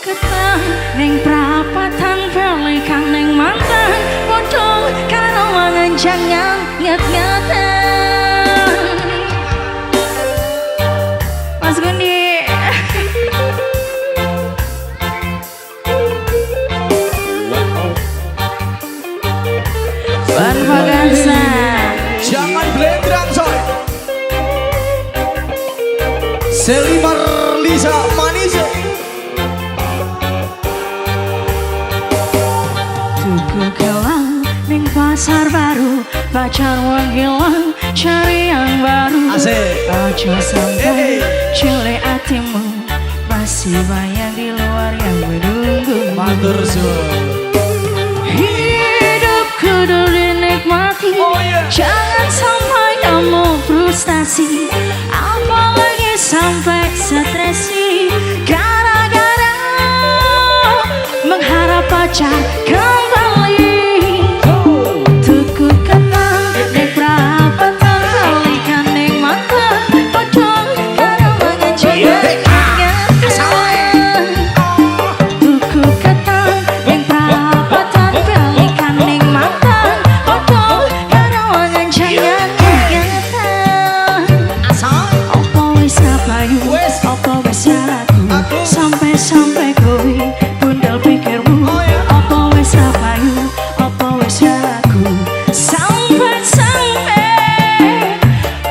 ketang ning prapatan balikan ning mantan bodho karo mangan jangan nyet-nyetan. Mas Gundi Van Vaganza jangan blendrang soy. Seli Marlisa manis. tuku kelang ning pasar baru pacar wanggilang cari yang baru. Asik. Aja sampai cilik hatimu masih banyak di luar yang menunggu. Matur suwun. Hidup kudu dinikmati. Oh, yeah. Jangan sampai kamu frustasi, apalagi sampai stres diri gara-gara mengharap pacar kembali. Tuku ketang ning prapatan balikan ning mantan bodho karo mangan jangan nyet-nyetan. Tuku ketang ning prapatan balikan ning mantan bodho karo mangan jangan nyet-nyetan. Opo wis kapayu, opo wis aku sampai kowe bundel pikirmu. Opo wis kapayu, opo wis aku sampai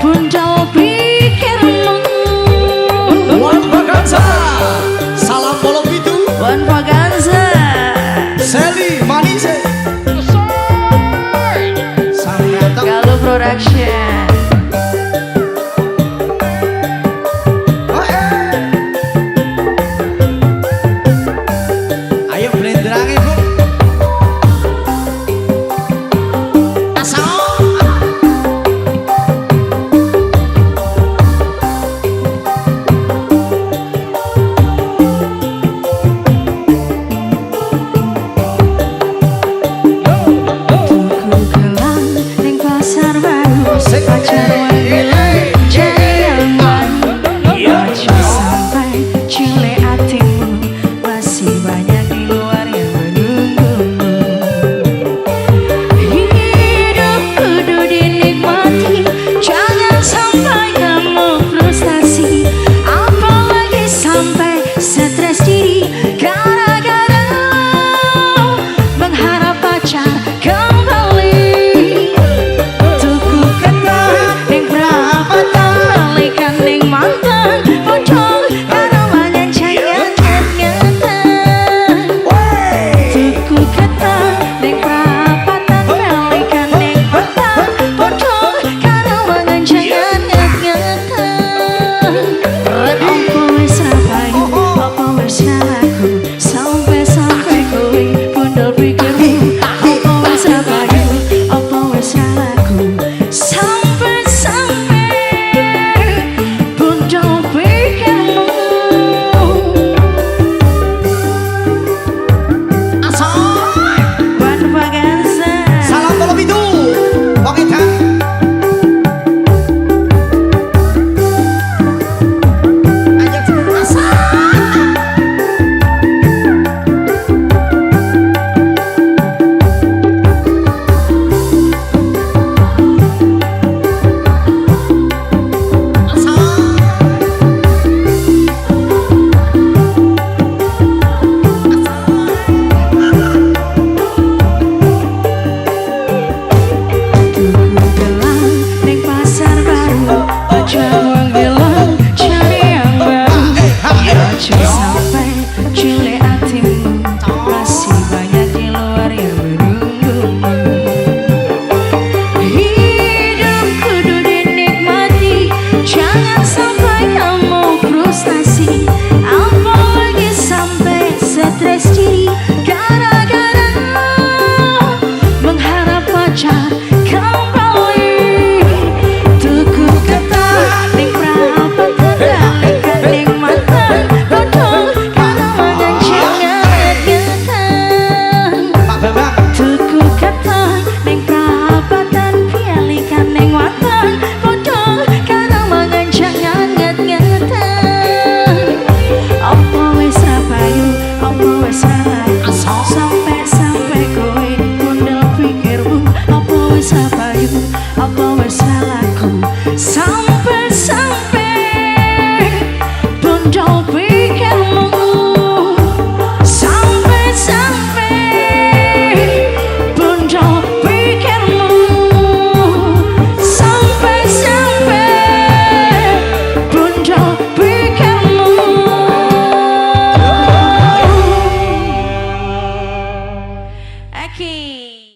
bundel pikirmu. Wan Vaganza. Salam bolong itu. Van Vaganza Seli manis. Sampai datang. Galuh Production. Oh, ayo blendrang ibu. Tuku gelang ning pasar baru Asik. pacar wanggilang cari yang baru. Aja sampai cilik hatimu masih banyak di luar yang menunggumu. Hidup kudu dinikmati, jangan sampai kamu frustasi, apalagi sampai stres diri gara-gara mengharap pacar kembali. Tuku ketang ning prapatan balikan ning mantan bodho